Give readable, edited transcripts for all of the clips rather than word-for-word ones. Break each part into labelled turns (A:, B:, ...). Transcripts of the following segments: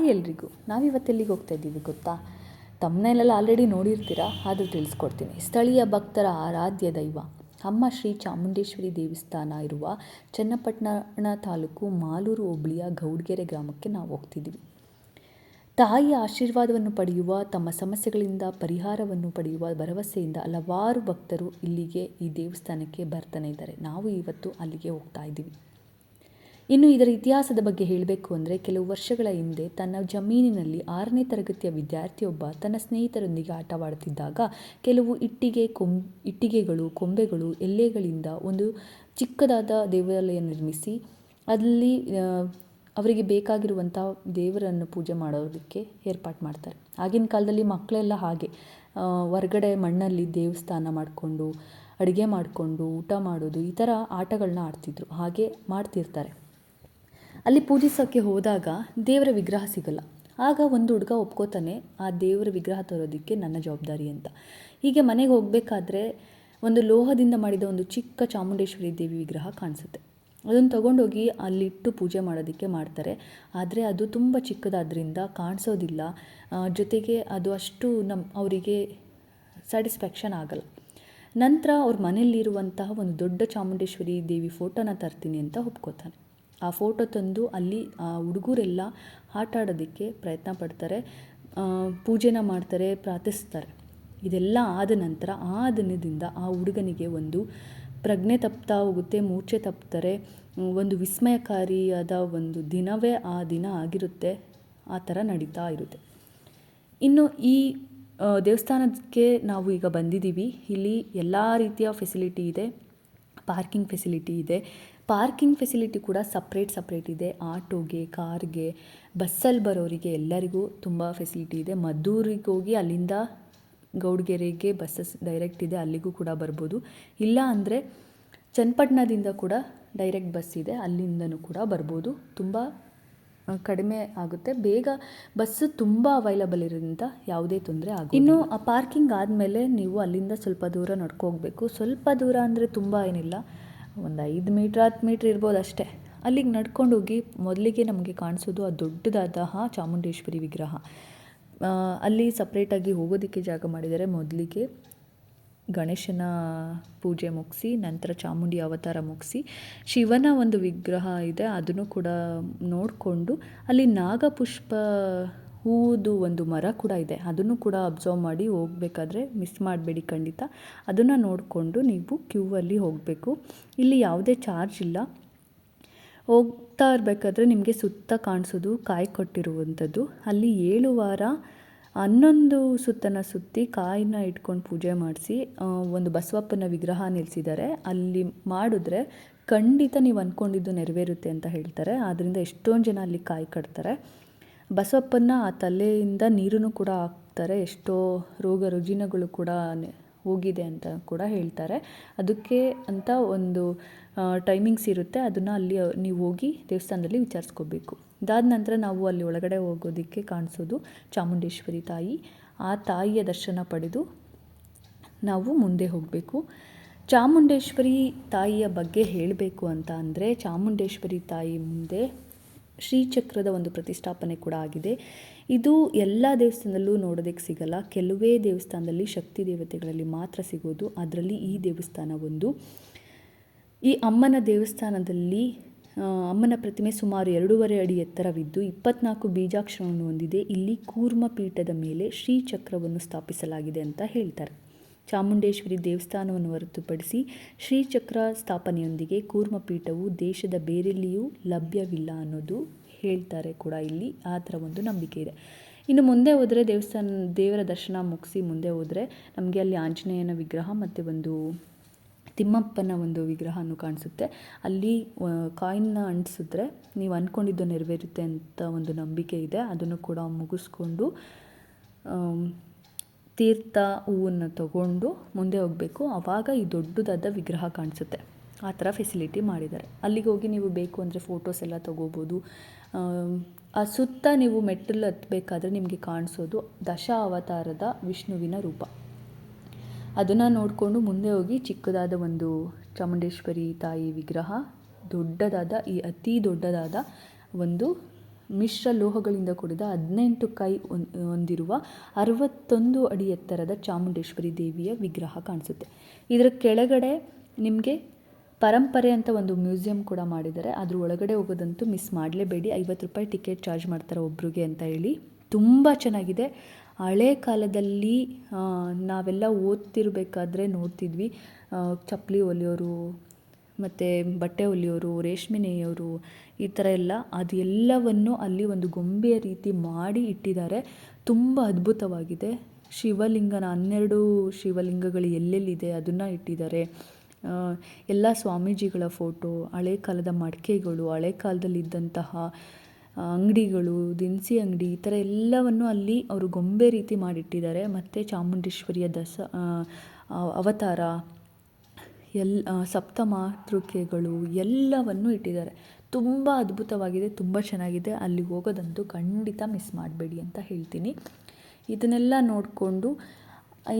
A: Hi ಎಲ್ರಿಗೂ. ನಾವಿವತ್ತೆಲ್ಲಿಗೆ ಹೋಗ್ತಾ ಇದ್ದೀವಿ ಗೊತ್ತಾ? ತಮ್ಮನೇಲೆಲ್ಲ ಆಲ್ರೆಡಿ ನೋಡಿರ್ತೀರಾ, ಆದರೂ ತಿಳಿಸ್ಕೊಡ್ತೀನಿ. ಸ್ಥಳೀಯ ಭಕ್ತರ ಆರಾಧ್ಯ ದೈವ ಅಮ್ಮ ಶ್ರೀ ಚಾಮುಂಡೇಶ್ವರಿ ದೇವಸ್ಥಾನ ಇರುವ ಚನ್ನಪಟ್ಟಣ ತಾಲೂಕು ಮಾಲೂರು ಹೋಬಳಿಯ ಗೌಡ್ಗೆರೆ ಗ್ರಾಮಕ್ಕೆ ನಾವು ಹೋಗ್ತಿದ್ದೀವಿ. ತಾಯಿಯ ಆಶೀರ್ವಾದವನ್ನು ಪಡೆಯುವ, ತಮ್ಮ ಸಮಸ್ಯೆಗಳಿಂದ ಪರಿಹಾರವನ್ನು ಪಡೆಯುವ ಭರವಸೆಯಿಂದ ಹಲವಾರು ಭಕ್ತರು ಇಲ್ಲಿಗೆ ಈ ದೇವಸ್ಥಾನಕ್ಕೆ ಬರ್ತಾನೆ ಇದ್ದಾರೆ. ನಾವು ಇವತ್ತು ಅಲ್ಲಿಗೆ ಹೋಗ್ತಾ ಇದ್ದೀವಿ. ಇನ್ನು ಇದರ ಇತಿಹಾಸದ ಬಗ್ಗೆ ಹೇಳಬೇಕು ಅಂದರೆ, ಕೆಲವು ವರ್ಷಗಳ ಹಿಂದೆ ತನ್ನ ಜಮೀನಿನಲ್ಲಿ 6ನೇ ತರಗತಿಯ ವಿದ್ಯಾರ್ಥಿಯೊಬ್ಬ ತನ್ನ ಸ್ನೇಹಿತರೊಂದಿಗೆ ಆಟವಾಡುತ್ತಿದ್ದಾಗ ಕೆಲವು ಇಟ್ಟಿಗೆಗಳು, ಕೊಂಬೆಗಳು, ಎಲೆಗಳಿಂದ ಒಂದು ಚಿಕ್ಕದಾದ ದೇವಾಲಯ ನಿರ್ಮಿಸಿ ಅಲ್ಲಿ ಅವರಿಗೆ ಬೇಕಾಗಿರುವಂಥ ದೇವರನ್ನು ಪೂಜೆ ಮಾಡೋದಕ್ಕೆ ಏರ್ಪಾటు ಮಾಡ್ತಾರೆ. ಆಗಿನ ಕಾಲದಲ್ಲಿ ಮಕ್ಕಳೆಲ್ಲ ಹಾಗೆ ಹೊರಗಡೆ ಮಣ್ಣಲ್ಲಿ ದೇವಸ್ಥಾನ ಮಾಡಿಕೊಂಡು, ಅಡುಗೆ ಮಾಡಿಕೊಂಡು, ಊಟ ಮಾಡೋದು, ಈ ಥರ ಆಟಗಳನ್ನ ಆಡ್ತಿದ್ರು. ಹಾಗೆ ಮಾಡ್ತಿರ್ತಾರೆ. ಅಲ್ಲಿ ಪೂಜಿಸೋಕ್ಕೆ ಹೋದಾಗ ದೇವರ ವಿಗ್ರಹ ಸಿಗಲ್ಲ. ಆಗ ಒಂದು ಹುಡುಗ ಒಪ್ಕೋತಾನೆ, ಆ ದೇವರ ವಿಗ್ರಹ ತರೋದಕ್ಕೆ ನನ್ನ ಜವಾಬ್ದಾರಿ ಅಂತ. ಹೀಗೆ ಮನೆಗೆ ಹೋಗಬೇಕಾದ್ರೆ ಒಂದು ಲೋಹದಿಂದ ಮಾಡಿದ ಒಂದು ಚಿಕ್ಕ ಚಾಮುಂಡೇಶ್ವರಿ ದೇವಿ ವಿಗ್ರಹ ಕಾಣಿಸುತ್ತೆ. ಅದನ್ನು ತೊಗೊಂಡೋಗಿ ಅಲ್ಲಿಟ್ಟು ಪೂಜೆ ಮಾಡೋದಕ್ಕೆ ಮಾಡ್ತಾರೆ. ಆದರೆ ಅದು ತುಂಬ ಚಿಕ್ಕದಾದ್ರಿಂದ ಕಾಣಿಸೋದಿಲ್ಲ. ಜೊತೆಗೆ ಅದು ಅಷ್ಟು ಅವರಿಗೆ ಸ್ಯಾಟಿಸ್ಫ್ಯಾಕ್ಷನ್ ಆಗಲ್ಲ. ನಂತರ ಅವ್ರ ಮನೆಯಲ್ಲಿರುವಂತಹ ಒಂದು ದೊಡ್ಡ ಚಾಮುಂಡೇಶ್ವರಿ ದೇವಿ ಫೋಟೋನ ತರ್ತೀನಿ ಅಂತ ಒಪ್ಕೋತಾನೆ. ಆ ಫೋಟೋ ತಂದು ಅಲ್ಲಿ ಆ ಹುಡುಗರೆಲ್ಲ ಆಟ ಆಡೋದಕ್ಕೆ ಪ್ರಯತ್ನ ಪಡ್ತಾರೆ, ಪೂಜೆನ ಮಾಡ್ತಾರೆ, ಪ್ರಾರ್ಥಿಸ್ತಾರೆ. ಇದೆಲ್ಲ ಆದ ನಂತರ ಆ ದಿನದಿಂದ ಆ ಹುಡುಗನಿಗೆ ಒಂದು ಪ್ರಜ್ಞೆ ತಪ್ತಾ ಹೋಗುತ್ತೆ, ಮೂರ್ಛೆ ತಪ್ತಾರೆ. ಒಂದು ವಿಸ್ಮಯಕಾರಿಯಾದ ಒಂದು ದಿನವೇ ಆ ದಿನ ಆಗಿರುತ್ತೆ. ಆ ಥರ ನಡೀತಾ ಇರುತ್ತೆ. ಇನ್ನು ಈ ದೇವಸ್ಥಾನಕ್ಕೆ ನಾವು ಈಗ ಬಂದಿದ್ದೀವಿ. ಇಲ್ಲಿ ಎಲ್ಲ ರೀತಿಯ ಫೆಸಿಲಿಟಿ ಇದೆ. ಪಾರ್ಕಿಂಗ್ ಫೆಸಿಲಿಟಿ ಇದೆ. ಪಾರ್ಕಿಂಗ್ ಫೆಸಿಲಿಟಿ ಕೂಡ ಸಪ್ರೇಟ್ ಇದೆ. ಆಟೋಗೆ, ಕಾರ್ಗೆ, ಬಸ್ಸಲ್ಲಿ ಬರೋರಿಗೆ ಎಲ್ಲರಿಗೂ ತುಂಬ ಫೆಸಿಲಿಟಿ ಇದೆ. ಮದ್ದೂರಿಗೆ ಹೋಗಿ ಅಲ್ಲಿಂದ ಗೌಡ್ಗೆರೆಗೆ ಬಸ್ಸಸ್ ಡೈರೆಕ್ಟ್ ಇದೆ, ಅಲ್ಲಿಗೂ ಕೂಡ ಬರ್ಬೋದು. ಇಲ್ಲ ಅಂದರೆ ಚನ್ನಪಟ್ಟಣದಿಂದ ಕೂಡ ಡೈರೆಕ್ಟ್ ಬಸ್ ಇದೆ, ಅಲ್ಲಿಂದನೂ ಕೂಡ ಬರ್ಬೋದು. ತುಂಬ ಕಡಿಮೆ ಆಗುತ್ತೆ, ಬೇಗ ಬಸ್ಸು ತುಂಬ ಅವೈಲಬಲ್ ಇರೋದ್ರಿಂದ ಯಾವುದೇ ತೊಂದರೆ ಆಗೋದಿಲ್ಲ. ಇನ್ನು ಆ ಪಾರ್ಕಿಂಗ್ ಆದಮೇಲೆ ನೀವು ಅಲ್ಲಿಂದ ಸ್ವಲ್ಪ ದೂರ ನಡ್ಕೋಬೇಕು. ಸ್ವಲ್ಪ ದೂರ ಅಂದರೆ ತುಂಬ ಏನಿಲ್ಲ, ಒಂದು 5 ಮೀಟ್ರ್ 10 ಮೀಟ್ರ್ ಇರ್ಬೋದು ಅಷ್ಟೇ. ಅಲ್ಲಿಗೆ ನಡ್ಕೊಂಡು ಹೋಗಿ ಮೊದಲಿಗೆ ನಮಗೆ ಕಾಣಿಸೋದು ಆ ದೊಡ್ಡದಾದ ಚಾಮುಂಡೇಶ್ವರಿ ವಿಗ್ರಹ. ಅಲ್ಲಿ ಸಪ್ರೇಟಾಗಿ ಹೋಗೋದಕ್ಕೆ ಜಾಗ ಮಾಡಿದ್ದಾರೆ. ಮೊದಲಿಗೆ ಗಣೇಶನ ಪೂಜೆ ಮುಗಿಸಿ, ನಂತರ ಚಾಮುಂಡಿ ಅವತಾರ ಮುಗಿಸಿ, ಶಿವನ ಒಂದು ವಿಗ್ರಹ ಇದೆ, ಅದನ್ನು ಕೂಡ ನೋಡಿಕೊಂಡು ಅಲ್ಲಿ ನಾಗಪುಷ್ಪ ಹೂವುದು ಒಂದು ಮರ ಕೂಡ ಇದೆ, ಅದನ್ನು ಕೂಡ ಅಬ್ಸರ್ವ್ ಮಾಡಿ ಹೋಗಬೇಕಾದ್ರೆ ಮಿಸ್ ಮಾಡಬೇಡಿ ಖಂಡಿತ. ಅದನ್ನು ನೋಡಿಕೊಂಡು ನೀವು ಕ್ಯೂವಲ್ಲಿ ಹೋಗಬೇಕು. ಇಲ್ಲಿ ಯಾವುದೇ ಚಾರ್ಜ್ ಇಲ್ಲ. ಹೋಗ್ತಾ ಇರಬೇಕಾದ್ರೆ ನಿಮಗೆ ಸುತ್ತ ಕಾಣಿಸೋದು ಕಾಯಿ ಕೊಟ್ಟಿರುವಂಥದ್ದು. ಅಲ್ಲಿ 7 ವಾರ 11 ಸುತ್ತನ ಸುತ್ತಿ ಕಾಯಿನ ಇಟ್ಕೊಂಡು ಪೂಜೆ ಮಾಡಿಸಿ ಒಂದು ಬಸವಪ್ಪನ ವಿಗ್ರಹ ನಿಲ್ಲಿಸಿದ್ದಾರೆ. ಅಲ್ಲಿ ಮಾಡಿದ್ರೆ ಖಂಡಿತ ನೀವು ಅಂದ್ಕೊಂಡಿದ್ದು ನೆರವೇರುತ್ತೆ ಅಂತ ಹೇಳ್ತಾರೆ. ಆದ್ದರಿಂದ ಎಷ್ಟೊಂದು ಜನ ಅಲ್ಲಿ ಕಾಯಿ ಕಟ್ತಾರೆ. ಬಸವಪ್ಪನ ಆ ತಲೆಯಿಂದ ನೀರನ್ನು ಕೂಡ ಹಾಕ್ತಾರೆ. ಎಷ್ಟೋ ರೋಗ ರುಜಿನಗಳು ಕೂಡ ಹೋಗಿದೆ ಅಂತ ಕೂಡ ಹೇಳ್ತಾರೆ. ಅದಕ್ಕೆ ಅಂತ ಒಂದು ಟೈಮಿಂಗ್ಸ್ ಇರುತ್ತೆ, ಅದನ್ನು ಅಲ್ಲಿ ನೀವು ಹೋಗಿ ದೇವಸ್ಥಾನದಲ್ಲಿ ವಿಚಾರಿಸ್ಕೋಬೇಕು. ಇದಾದ ನಂತರ ನಾವು ಅಲ್ಲಿ ಒಳಗಡೆ ಹೋಗೋದಕ್ಕೆ ಕಾಣಿಸೋದು ಚಾಮುಂಡೇಶ್ವರಿ ತಾಯಿ. ಆ ತಾಯಿಯ ದರ್ಶನ ಪಡೆದು ನಾವು ಮುಂದೆ ಹೋಗಬೇಕು. ಚಾಮುಂಡೇಶ್ವರಿ ತಾಯಿಯ ಬಗ್ಗೆ ಹೇಳಬೇಕು ಅಂತ ಅಂದರೆ, ಚಾಮುಂಡೇಶ್ವರಿ ತಾಯಿ ಮುಂದೆ ಶ್ರೀಚಕ್ರದ ಒಂದು ಪ್ರತಿಷ್ಠಾಪನೆ ಕೂಡ ಆಗಿದೆ. ಇದು ಎಲ್ಲ ದೇವಸ್ಥಾನದಲ್ಲೂ ನೋಡೋದಕ್ಕೆ ಸಿಗಲ್ಲ. ಕೆಲವೇ ದೇವಸ್ಥಾನದಲ್ಲಿ ಶಕ್ತಿ ದೇವತೆಗಳಲ್ಲಿ ಮಾತ್ರ ಸಿಗೋದು. ಅದರಲ್ಲಿ ಈ ದೇವಸ್ಥಾನ ಒಂದು. ಈ ಅಮ್ಮನ ದೇವಸ್ಥಾನದಲ್ಲಿ ಅಮ್ಮನ ಪ್ರತಿಮೆ ಸುಮಾರು 2.5 ಅಡಿ ಎತ್ತರವಿದ್ದು 24 ಬೀಜಾಕ್ಷರವನ್ನು ಹೊಂದಿದೆ. ಇಲ್ಲಿ ಕೂರ್ಮ ಪೀಠದ ಮೇಲೆ ಶ್ರೀಚಕ್ರವನ್ನು ಸ್ಥಾಪಿಸಲಾಗಿದೆ ಅಂತ ಹೇಳ್ತಾರೆ. ಚಾಮುಂಡೇಶ್ವರಿ ದೇವಸ್ಥಾನವನ್ನು ಹೊರತುಪಡಿಸಿ ಶ್ರೀಚಕ್ರ ಸ್ಥಾಪನೆಯೊಂದಿಗೆ ಕೂರ್ಮಪೀಠವು ದೇಶದ ಬೇರೆಲ್ಲಿಯೂ ಲಭ್ಯವಿಲ್ಲ ಅನ್ನೋದು ಹೇಳ್ತಾರೆ ಕೂಡ. ಇಲ್ಲಿ ಆ ಥರ ಒಂದು ನಂಬಿಕೆ ಇದೆ. ಇನ್ನು ಮುಂದೆ ಹೋದರೆ ದೇವರ ದರ್ಶನ ಮುಗಿಸಿ ಮುಂದೆ ಹೋದರೆ ನಮಗೆ ಅಲ್ಲಿ ಆಂಜನೇಯನ ವಿಗ್ರಹ ಮತ್ತು ಒಂದು ತಿಮ್ಮಪ್ಪನ ಒಂದು ವಿಗ್ರಹನೂ ಕಾಣಿಸುತ್ತೆ. ಅಲ್ಲಿ ಕಾಯಿನ್ನ ಅಂಟಿಸಿದ್ರೆ ನೀವು ಅಂದ್ಕೊಂಡಿದ್ದು ನೆರವೇರುತ್ತೆ ಅಂತ ಒಂದು ನಂಬಿಕೆ ಇದೆ. ಅದನ್ನು ಕೂಡ ಮುಗಿಸ್ಕೊಂಡು ತೀರ್ಥ ಹೂವನ್ನು ತಗೊಂಡು ಮುಂದೆ ಹೋಗಬೇಕು. ಆವಾಗ ಈ ದೊಡ್ಡದಾದ ವಿಗ್ರಹ ಕಾಣಿಸುತ್ತೆ. ಆ ಥರ ಫೆಸಿಲಿಟಿ ಮಾಡಿದ್ದಾರೆ. ಅಲ್ಲಿಗೆ ಹೋಗಿ ನೀವು ಬೇಕು ಅಂದರೆ ಫೋಟೋಸ್ ಎಲ್ಲ ತೊಗೋಬೋದು. ಆ ಸುತ್ತ ನೀವು ಮೆಟ್ಟಲು ಹತ್ತಬೇಕಾದ್ರೆ ನಿಮಗೆ ಕಾಣಿಸೋದು ದಶ ಅವತಾರದ ವಿಷ್ಣುವಿನ ರೂಪ. ಅದನ್ನು ನೋಡಿಕೊಂಡು ಮುಂದೆ ಹೋಗಿ ಚಿಕ್ಕದಾದ ಒಂದು ಚಾಮುಂಡೇಶ್ವರಿ ತಾಯಿ ವಿಗ್ರಹ, ದೊಡ್ಡದಾದ ಅತಿ ದೊಡ್ಡದಾದ ಒಂದು ಮಿಶ್ರ ಲೋಹಗಳಿಂದ ಕೂಡಿದ 18 ಕೈ ಹೊಂದಿರುವ 61 ಅಡಿ ಎತ್ತರದ ಚಾಮುಂಡೇಶ್ವರಿ ದೇವಿಯ ವಿಗ್ರಹ ಕಾಣಿಸುತ್ತೆ. ಇದರ ಕೆಳಗಡೆ ನಿಮಗೆ ಪರಂಪರೆ ಅಂತ ಒಂದು ಮ್ಯೂಸಿಯಂ ಕೂಡ ಮಾಡಿದ್ದಾರೆ. ಅದ್ರ ಒಳಗಡೆ ಹೋಗೋದಂತೂ ಮಿಸ್ ಮಾಡಲೇಬೇಡಿ. 50 ರೂಪಾಯಿ ಟಿಕೆಟ್ ಚಾರ್ಜ್ ಮಾಡ್ತಾರೆ ಒಬ್ರಿಗೆ ಅಂತ ಹೇಳಿ. ತುಂಬ ಚೆನ್ನಾಗಿದೆ. ಹಳೆ ಕಾಲದಲ್ಲಿ ನಾವೆಲ್ಲ ಓದ್ತಿರ್ಬೇಕಾದ್ರೆ ನೋಡ್ತಿದ್ವಿ, ಚಪ್ಪಲಿ ಹೊಲಿಯೋರು ಮತ್ತು ಬಟ್ಟೆ ಹೊಲಿಯೋರು, ರೇಷ್ಮೆ ನೇಯೋರು, ಈ ಥರ ಎಲ್ಲ ಅದು ಎಲ್ಲವನ್ನು ಅಲ್ಲಿ ಒಂದು ಗೊಂಬೆಯ ರೀತಿ ಮಾಡಿ ಇಟ್ಟಿದ್ದಾರೆ. ತುಂಬ ಅದ್ಭುತವಾಗಿದೆ. ಶಿವಲಿಂಗನ 12 ಶಿವಲಿಂಗಗಳು ಎಲ್ಲೆಲ್ಲಿದೆ ಅದನ್ನು ಇಟ್ಟಿದ್ದಾರೆ. ಎಲ್ಲ ಸ್ವಾಮೀಜಿಗಳ ಫೋಟೋ, ಹಳೆ ಕಾಲದ ಮಡಿಕೆಗಳು, ಹಳೆ ಕಾಲದಲ್ಲಿದ್ದಂತಹ ಅಂಗಡಿಗಳು, ದಿನಸಿ ಅಂಗಡಿ, ಈ ಥರ ಎಲ್ಲವನ್ನು ಅಲ್ಲಿ ಅವರು ಗೊಂಬೆ ರೀತಿ ಮಾಡಿಟ್ಟಿದ್ದಾರೆ. ಮತ್ತು ಚಾಮುಂಡೇಶ್ವರಿಯ ಅವತಾರ, ಸಪ್ತ ಮಾತೃಕೆಗಳು ಎಲ್ಲವನ್ನು ಇಟ್ಟಿದ್ದಾರೆ. ತುಂಬ ಅದ್ಭುತವಾಗಿದೆ, ತುಂಬ ಚೆನ್ನಾಗಿದೆ. ಅಲ್ಲಿಗೆ ಹೋಗೋದಂತೂ ಖಂಡಿತ ಮಿಸ್ ಮಾಡಬೇಡಿ ಅಂತ ಹೇಳ್ತೀನಿ. ಇದನ್ನೆಲ್ಲ ನೋಡಿಕೊಂಡು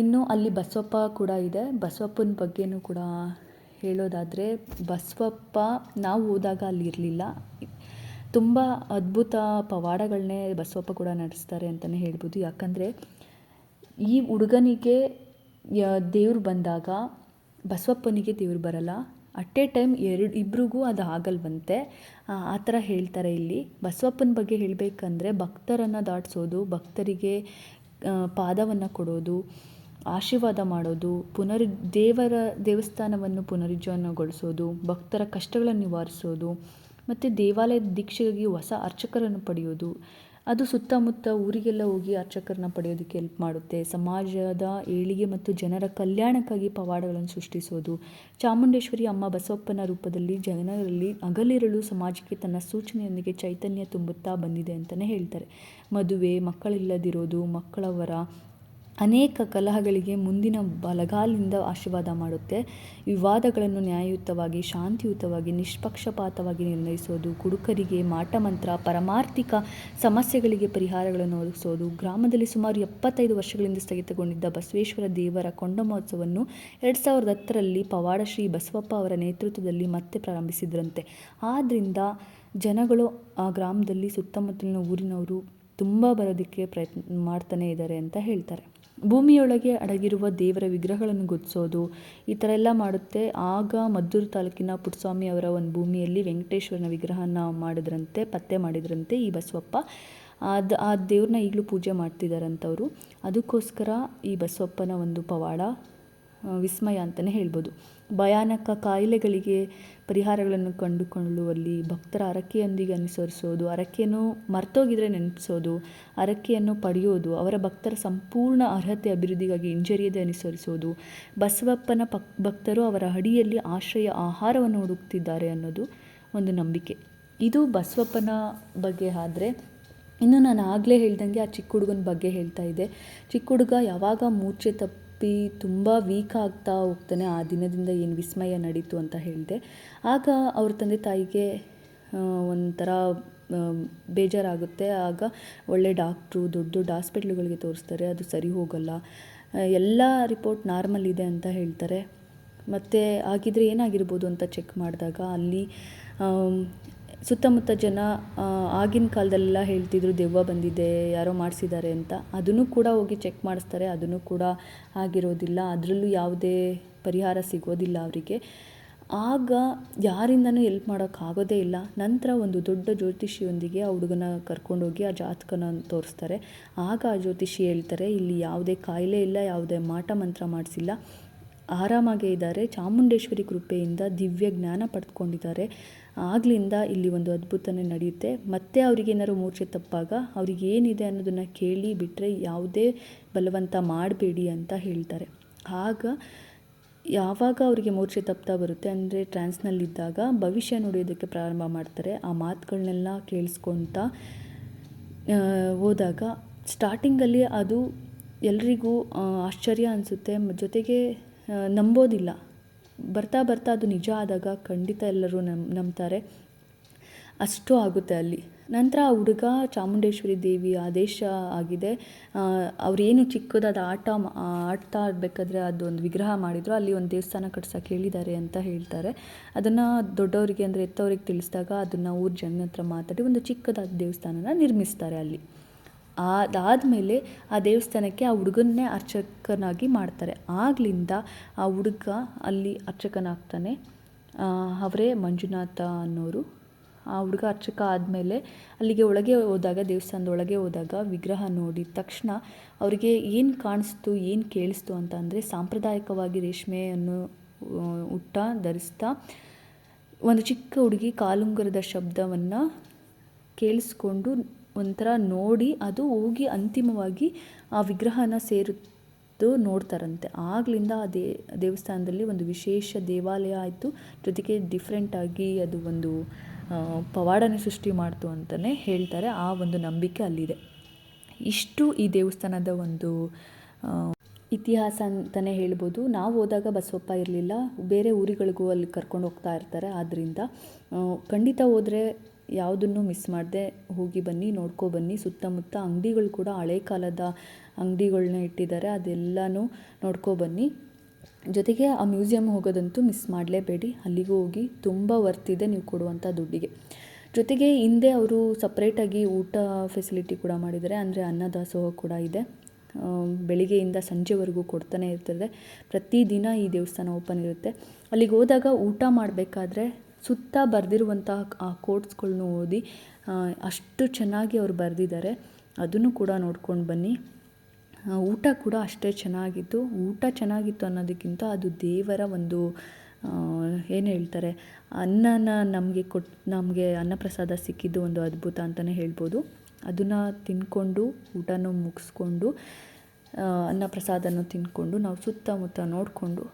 A: ಇನ್ನು ಅಲ್ಲಿ ಬಸವಪ್ಪ ಕೂಡ ಇದೆ. ಬಸವಪ್ಪನ ಬಗ್ಗೆನೂ ಕೂಡ ಹೇಳೋದಾದರೆ, ಬಸವಪ್ಪ ನಾವು ಹೋದಾಗ ಅಲ್ಲಿ ಇರಲಿಲ್ಲ. ತುಂಬ ಅದ್ಭುತ ಪವಾಡಗಳನ್ನೇ ಬಸವಪ್ಪ ಕೂಡ ನಡೆಸ್ತಾರೆ ಅಂತಲೇ ಹೇಳ್ಬೋದು. ಯಾಕಂದರೆ ಈ ಹುಡುಗನಿಗೆ ದೇವ್ರು ಬಂದಾಗ ಬಸವಪ್ಪನಿಗೆ ದೇವ್ರು ಬರಲ್ಲ. ಅಟ್ ಎ ಟೈಮ್ ಇಬ್ರಿಗೂ ಅದು ಆಗಲ್ವಂತೆ. ಆ ಥರ ಹೇಳ್ತಾರೆ ಇಲ್ಲಿ. ಬಸವಪ್ಪನ ಬಗ್ಗೆ ಹೇಳಬೇಕಂದ್ರೆ ಭಕ್ತರನ್ನು ದಾಟಿಸೋದು, ಭಕ್ತರಿಗೆ ಪಾದವನ್ನು ಕೊಡೋದು, ಆಶೀರ್ವಾದ ಮಾಡೋದು, ದೇವರ ದೇವಸ್ಥಾನವನ್ನು ಪುನರುಜ್ಜೀವನಗೊಳಿಸೋದು, ಭಕ್ತರ ಕಷ್ಟಗಳನ್ನು ನಿವಾರಿಸೋದು, ಮತ್ತು ದೇವಾಲಯದ ದೀಕ್ಷೆಗಾಗಿ ಹೊಸ ಅರ್ಚಕರನ್ನು ಪಡೆಯೋದು. ಅದು ಸುತ್ತಮುತ್ತ ಊರಿಗೆಲ್ಲ ಹೋಗಿ ಅರ್ಚಕರನ್ನ ಪಡೆಯೋದಕ್ಕೆ ಹೆಲ್ಪ್ ಮಾಡುತ್ತೆ. ಸಮಾಜದ ಏಳಿಗೆ ಮತ್ತು ಜನರ ಕಲ್ಯಾಣಕ್ಕಾಗಿ ಪವಾಡಗಳನ್ನು ಸೃಷ್ಟಿಸೋದು. ಚಾಮುಂಡೇಶ್ವರಿ ಅಮ್ಮ ಬಸವಪ್ಪನ ರೂಪದಲ್ಲಿ ಜನರಲ್ಲಿ ಹಗಲಿರುಳು ಸಮಾಜಕ್ಕೆ ತನ್ನ ಸೂಚನೆಯೊಂದಿಗೆ ಚೈತನ್ಯ ತುಂಬುತ್ತಾ ಬಂದಿದೆ ಅಂತಲೇ ಹೇಳ್ತಾರೆ. ಮದುವೆ, ಮಕ್ಕಳಿಲ್ಲದಿರೋದು, ಮಕ್ಕಳವರ ಅನೇಕ ಕಲಹಗಳಿಗೆ ಮುಂದಿನ ಬಲಗಾಲಿಂದ ಆಶೀರ್ವಾದ ಮಾಡುತ್ತೆ. ವಿವಾದಗಳನ್ನು ನ್ಯಾಯಯುತವಾಗಿ, ಶಾಂತಿಯುತವಾಗಿ, ನಿಷ್ಪಕ್ಷಪಾತವಾಗಿ ನಿರ್ಣಯಿಸೋದು, ಕುಡುಕರಿಗೆ ಮಾಟಮಂತ್ರ, ಪಾರಮಾರ್ಥಿಕ ಸಮಸ್ಯೆಗಳಿಗೆ ಪರಿಹಾರಗಳನ್ನು ಒದಗಿಸೋದು. ಗ್ರಾಮದಲ್ಲಿ ಸುಮಾರು 75 ವರ್ಷಗಳಿಂದ ಸ್ಥಗಿತಗೊಂಡಿದ್ದ ಬಸವೇಶ್ವರ ದೇವರ ಕೊಂಡ ಮಹೋತ್ಸವವನ್ನು 2010ರಲ್ಲಿ ಪವಾಡ ಶ್ರೀ ಬಸವಪ್ಪ ಅವರ ನೇತೃತ್ವದಲ್ಲಿ ಮತ್ತೆ ಪ್ರಾರಂಭಿಸಿದ್ರಂತೆ. ಆದ್ದರಿಂದ ಜನಗಳು ಆ ಗ್ರಾಮದಲ್ಲಿ ಸುತ್ತಮುತ್ತಲಿನ ಊರಿನವರು ತುಂಬ ಬರೋದಕ್ಕೆ ಪ್ರಯತ್ನ ಮಾಡ್ತಾನೆ ಇದ್ದಾರೆ ಅಂತ ಹೇಳ್ತಾರೆ. ಭೂಮಿಯೊಳಗೆ ಅಡಗಿರುವ ದೇವರ ವಿಗ್ರಹಗಳನ್ನು ಗುರ್ತಿಸೋದು, ಈ ಥರ ಎಲ್ಲ ಮಾಡುತ್ತೆ. ಆಗ ಮದ್ದೂರು ತಾಲೂಕಿನ ಪುಟ್ಟಸ್ವಾಮಿ ಅವರ ಒಂದು ಭೂಮಿಯಲ್ಲಿ ವೆಂಕಟೇಶ್ವರನ ವಿಗ್ರಹನ ಪತ್ತೆ ಮಾಡಿದ್ರಂತೆ ಈ ಬಸವಪ್ಪ. ಆ ದೇವ್ರನ್ನ ಈಗಲೂ ಪೂಜೆ ಮಾಡ್ತಿದ್ದಾರಂಥವ್ರು. ಅದಕ್ಕೋಸ್ಕರ ಈ ಬಸವಪ್ಪನ ಒಂದು ಪವಾಡ ವಿಸ್ಮಯ ಅಂತಲೇ ಹೇಳ್ಬೋದು. ಭಯಾನಕ ಕಾಯಿಲೆಗಳಿಗೆ ಪರಿಹಾರಗಳನ್ನು ಕಂಡುಕೊಳ್ಳುವಲ್ಲಿ ಭಕ್ತರ ಹರಕೆಯೊಂದಿಗೆ ಅನುಸರಿಸೋದು, ಹರಕೆಯನ್ನು ಮರ್ತೋಗಿದ್ರೆ ನೆನಪಿಸೋದು, ಹರಕೆಯನ್ನು ಪಡೆಯೋದು, ಅವರ ಭಕ್ತರ ಸಂಪೂರ್ಣ ಅರ್ಹತೆ ಅಭಿವೃದ್ಧಿಗಾಗಿ ಹಿಂಜರಿಯದೆ ಅನುಸರಿಸೋದು. ಬಸವಪ್ಪನ ಭಕ್ತರು ಅವರ ಅಡಿಯಲ್ಲಿ ಆಶ್ರಯ, ಆಹಾರವನ್ನು ಹುಡುಕ್ತಿದ್ದಾರೆ ಅನ್ನೋದು ಒಂದು ನಂಬಿಕೆ. ಇದು ಬಸವಪ್ಪನ ಬಗ್ಗೆ. ಆದರೆ ಇನ್ನು ನಾನು ಆಗಲೇ ಹೇಳ್ದಂಗೆ ಆ ಚಿಕ್ಕ ಹುಡುಗನ ಬಗ್ಗೆ ಹೇಳ್ತಾ ಇದ್ದೆ. ಚಿಕ್ಕ ಹುಡುಗ ಯಾವಾಗ ಮೂರ್ಛೆ ತಪ್ಪಿ ತುಂಬ ವೀಕ್ ಆಗ್ತಾ ಹೋಗ್ತಾನೆ, ಆ ದಿನದಿಂದ ಏನು ವಿಸ್ಮಯ ನಡೀತು ಅಂತ ಹೇಳಿದೆ. ಆಗ ಅವ್ರ ತಂದೆ ತಾಯಿಗೆ ಒಂಥರ ಬೇಜಾರಾಗುತ್ತೆ. ಆಗ ಒಳ್ಳೆ ಡಾಕ್ಟ್ರು, ದೊಡ್ಡ ದೊಡ್ಡ ಹಾಸ್ಪಿಟ್ಲುಗಳಿಗೆ ತೋರಿಸ್ತಾರೆ. ಅದು ಸರಿ ಹೋಗಲ್ಲ, ಎಲ್ಲ ರಿಪೋರ್ಟ್ ನಾರ್ಮಲ್ ಇದೆ ಅಂತ ಹೇಳ್ತಾರೆ. ಮತ್ತು ಆಗಿದ್ರೆ ಏನಾಗಿರ್ಬೋದು ಅಂತ ಚೆಕ್ ಮಾಡಿದಾಗ ಅಲ್ಲಿ ಸುತ್ತಮುತ್ತ ಜನ ಆಗಿನ ಕಾಲದಲ್ಲೆಲ್ಲ ಹೇಳ್ತಿದ್ರು ದೆವ್ವ ಬಂದಿದೆ, ಯಾರೋ ಮಾಡಿಸಿದ್ದಾರೆ ಅಂತ. ಅದನ್ನು ಕೂಡ ಹೋಗಿ ಚೆಕ್ ಮಾಡಿಸ್ತಾರೆ. ಅದನ್ನು ಕೂಡ ಆಗಿರೋದಿಲ್ಲ. ಅದರಲ್ಲೂ ಯಾವುದೇ ಪರಿಹಾರ ಸಿಗೋದಿಲ್ಲ ಅವರಿಗೆ. ಆಗ ಯಾರಿಂದನೂ ಹೆಲ್ಪ್ ಮಾಡೋಕ್ಕಾಗೋದೇ ಇಲ್ಲ. ನಂತರ ಒಂದು ದೊಡ್ಡ ಜ್ಯೋತಿಷಿಯೊಂದಿಗೆ ಆ ಹುಡುಗನ ಕರ್ಕೊಂಡೋಗಿ ಆ ಜಾತಕನ ತೋರಿಸ್ತಾರೆ. ಆಗ ಆ ಜ್ಯೋತಿಷಿ ಹೇಳ್ತಾರೆ, ಇಲ್ಲಿ ಯಾವುದೇ ಕಾಯಿಲೆ ಇಲ್ಲ, ಯಾವುದೇ ಮಾಟ ಮಂತ್ರ ಮಾಡಿಸಿಲ್ಲ, ಆರಾಮಾಗೇ ಇದ್ದಾರೆ, ಚಾಮುಂಡೇಶ್ವರಿ ಕೃಪೆಯಿಂದ ದಿವ್ಯ ಜ್ಞಾನ ಪಡೆದುಕೊಂಡಿದ್ದಾರೆ. ಆಗ್ಲಿಂದ ಇಲ್ಲಿ ಒಂದು ಅದ್ಭುತನೇ ನಡೆಯುತ್ತೆ. ಮತ್ತೆ ಅವ್ರಿಗೆ ಏನಾದ್ರು ಮೂರ್ಛೆ ತಪ್ಪಾಗ ಅವ್ರಿಗೆ ಏನಿದೆ ಅನ್ನೋದನ್ನು ಕೇಳಿ ಬಿಟ್ಟರೆ ಯಾವುದೇ ಬಲವಂತ ಮಾಡಬೇಡಿ ಅಂತ ಹೇಳ್ತಾರೆ. ಆಗ ಯಾವಾಗ ಅವರಿಗೆ ಮೂರ್ಛೆ ತಪ್ತಾ ಬರುತ್ತೆ ಅಂದರೆ ಟ್ರಾನ್ಸ್ನಲ್ಲಿದ್ದಾಗ ಭವಿಷ್ಯ ನುಡಿಯೋದಕ್ಕೆ ಪ್ರಾರಂಭ ಮಾಡ್ತಾರೆ. ಆ ಮಾತುಗಳನ್ನೆಲ್ಲ ಕೇಳಿಸ್ಕೊಳ್ತಾ ಹೋದಾಗ ಸ್ಟಾರ್ಟಿಂಗಲ್ಲಿ ಅದು ಎಲ್ರಿಗೂ ಆಶ್ಚರ್ಯ ಅನಿಸುತ್ತೆ, ಜೊತೆಗೆ ನಂಬೋದಿಲ್ಲ. ಬರ್ತಾ ಬರ್ತಾ ಅದು ನಿಜ ಆದಾಗ ಖಂಡಿತ ಎಲ್ಲರೂ ನಂಬ್ತಾರೆ. ಅಷ್ಟು ಆಗುತ್ತೆ ಅಲ್ಲಿ. ನಂತರ ಆ ಹುಡುಗ ಚಾಮುಂಡೇಶ್ವರಿ ದೇವಿ ಆದೇಶ ಆಗಿದೆ, ಅವರೇನು ಚಿಕ್ಕದಾದ ಆಡ್ತಾ ಇರಬೇಕಾದ್ರೆ ಅದೊಂದು ವಿಗ್ರಹ ಮಾಡಿದ್ರು, ಅಲ್ಲಿ ಒಂದು ದೇವಸ್ಥಾನ ಕಟ್ಸೋಕೆ ಹೇಳಿದ್ದಾರೆ ಅಂತ ಹೇಳ್ತಾರೆ. ಅದನ್ನು ದೊಡ್ಡವರಿಗೆ ಅಂದರೆ ಎತ್ತವರಿಗೆ ತಿಳಿಸಿದಾಗ ಅದನ್ನು ಊರ ಜನ ಹತ್ರ ಮಾತಾಡಿ ಒಂದು ಚಿಕ್ಕದಾದ ದೇವಸ್ಥಾನನ ನಿರ್ಮಿಸ್ತಾರೆ ಅಲ್ಲಿ. ಅದಾದಮೇಲೆ ಆ ದೇವಸ್ಥಾನಕ್ಕೆ ಆ ಹುಡುಗನ್ನೇ ಅರ್ಚಕನಾಗಿ ಮಾಡ್ತಾರೆ. ಆಗ್ಲಿಂದ ಆ ಹುಡುಗ ಅಲ್ಲಿ ಅರ್ಚಕನಾಗ್ತಾನೆ. ಅವರೇ ಮಂಜುನಾಥ ಅನ್ನೋರು. ಆ ಹುಡುಗ ಅರ್ಚಕ ಆದಮೇಲೆ ಅಲ್ಲಿಗೆ ಒಳಗೆ ಹೋದಾಗ, ದೇವಸ್ಥಾನದ ಒಳಗೆ ಹೋದಾಗ ವಿಗ್ರಹ ನೋಡಿದ ತಕ್ಷಣ ಅವರಿಗೆ ಏನು ಕಾಣಿಸ್ತು, ಏನು ಕೇಳಿಸ್ತು ಅಂತ ಅಂದರೆ, ಸಾಂಪ್ರದಾಯಿಕವಾಗಿ ರೇಷ್ಮೆಯನ್ನು ಧರಿಸ್ತಾ ಒಂದು ಚಿಕ್ಕ ಹುಡುಗಿ ಕಾಲುಂಗುರದ ಶಬ್ದವನ್ನು ಕೇಳಿಸ್ಕೊಂಡು ಒಂಥರ ನೋಡಿ ಅದು ಹೋಗಿ ಅಂತಿಮವಾಗಿ ಆ ವಿಗ್ರಹನ ಸೇರಿದ್ದು ನೋಡ್ತಾರಂತೆ. ಆಗ್ಲಿಂದ ಆ ದೇವಸ್ಥಾನದಲ್ಲಿ ಒಂದು ವಿಶೇಷ ದೇವಾಲಯ ಆಯಿತು, ಜೊತೆಗೆ ಡಿಫ್ರೆಂಟಾಗಿ ಅದು ಒಂದು ಪವಾಡನೆ ಸೃಷ್ಟಿ ಮಾಡ್ತು ಅಂತಲೇ ಹೇಳ್ತಾರೆ. ಆ ಒಂದು ನಂಬಿಕೆ ಅಲ್ಲಿದೆ. ಇಷ್ಟು ಈ ದೇವಸ್ಥಾನದ ಒಂದು ಇತಿಹಾಸ ಅಂತಲೇ ಹೇಳ್ಬೋದು. ನಾವು ಹೋದಾಗ ಬಸವಪ್ಪ ಇರಲಿಲ್ಲ, ಬೇರೆ ಊರುಗಳಿಗೂ ಅಲ್ಲಿ ಕರ್ಕೊಂಡು ಹೋಗ್ತಾ ಇರ್ತಾರೆ. ಆದ್ದರಿಂದ ಖಂಡಿತ ಹೋದರೆ ಯಾವುದನ್ನು ಮಿಸ್ ಮಾಡದೆ ಹೋಗಿ ಬನ್ನಿ, ನೋಡ್ಕೊಬನ್ನಿ. ಸುತ್ತಮುತ್ತ ಅಂಗಡಿಗಳು ಕೂಡ ಹಳೆ ಕಾಲದ ಅಂಗಡಿಗಳ್ನ ಇಟ್ಟಿದ್ದಾರೆ, ಅದೆಲ್ಲನೂ ನೋಡ್ಕೊಬನ್ನಿ. ಜೊತೆಗೆ ಆ ಮ್ಯೂಸಿಯಮ್ ಹೋಗೋದಂತೂ ಮಿಸ್ ಮಾಡಲೇಬೇಡಿ. ಅಲ್ಲಿಗೂ ಹೋಗಿ ತುಂಬ ವರ್ತಿದೆ ನೀವು ಕೊಡುವಂಥ ದುಡ್ಡಿಗೆ. ಜೊತೆಗೆ ಹಿಂದೆ ಅವರು ಸಪ್ರೇಟಾಗಿ ಊಟ ಫೆಸಿಲಿಟಿ ಕೂಡ ಮಾಡಿದ್ದಾರೆ, ಅಂದರೆ ಅನ್ನದಾಸೋಹ ಕೂಡ ಇದೆ. ಬೆಳಿಗ್ಗೆಯಿಂದ ಸಂಜೆವರೆಗೂ ಕೊಡ್ತಾನೆ ಇರ್ತದೆ. ಪ್ರತಿದಿನ ಈ ದೇವಸ್ಥಾನ ಓಪನ್ ಇರುತ್ತೆ. ಅಲ್ಲಿಗೆ ಹೋದಾಗ ಊಟ ಮಾಡಬೇಕಾದ್ರೆ ಸುತ್ತ ಬರೆದಿರುವಂತಹ ಆ ಕೋಟ್ಸ್ಗಳ್ನ ಓದಿ ಅಷ್ಟು ಚೆನ್ನಾಗಿ ಅವ್ರು ಬರೆದಿದ್ದಾರೆ, ಅದನ್ನು ಕೂಡ ನೋಡ್ಕೊಂಡು ಬನ್ನಿ. ಊಟ ಕೂಡ ಅಷ್ಟೇ ಚೆನ್ನಾಗಿತ್ತು. ಊಟ ಚೆನ್ನಾಗಿತ್ತು ಅನ್ನೋದಕ್ಕಿಂತ ಅದು ದೇವರ ಒಂದು ಏನು ಹೇಳ್ತಾರೆ, ಅನ್ನನ ನಮಗೆ ಅನ್ನಪ್ರಸಾದ ಸಿಕ್ಕಿದ್ದು ಒಂದು ಅದ್ಭುತ ಅಂತಲೇ ಹೇಳ್ಬೋದು. ಅದನ್ನು ತಿಂದ್ಕೊಂಡು ಊಟನೂ ಮುಗಿಸ್ಕೊಂಡು ಅನ್ನಪ್ರಸಾದನೂ ತಿಂದ್ಕೊಂಡು ನಾವು ಸುತ್ತಮುತ್ತ ನೋಡಿಕೊಂಡು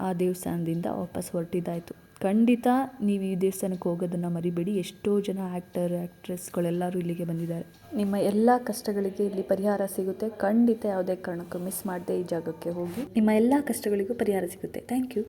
A: ಆ ದೇವಸ್ಥಾನದಿಂದ ವಾಪಸ್ ಹೊರಟಿದ್ದಾಯಿತು. ಖಂಡಿತ ನೀವು ಈ ದೇವಸ್ಥಾನಕ್ಕೆ ಹೋಗೋದನ್ನು ಮರಿಬೇಡಿ. ಎಷ್ಟೋ ಜನ ಆ್ಯಕ್ಟ್ರೆಸ್ಗಳೆಲ್ಲರೂ ಇಲ್ಲಿಗೆ ಬಂದಿದ್ದಾರೆ. ನಿಮ್ಮ ಎಲ್ಲ ಕಷ್ಟಗಳಿಗೆ ಇಲ್ಲಿ ಪರಿಹಾರ ಸಿಗುತ್ತೆ. ಖಂಡಿತ ಯಾವುದೇ ಕಾರಣಕ್ಕೂ ಮಿಸ್ ಮಾಡದೆ ಈ ಜಾಗಕ್ಕೆ ಹೋಗಿ, ನಿಮ್ಮ ಎಲ್ಲ ಕಷ್ಟಗಳಿಗೂ ಪರಿಹಾರ ಸಿಗುತ್ತೆ. Thank you.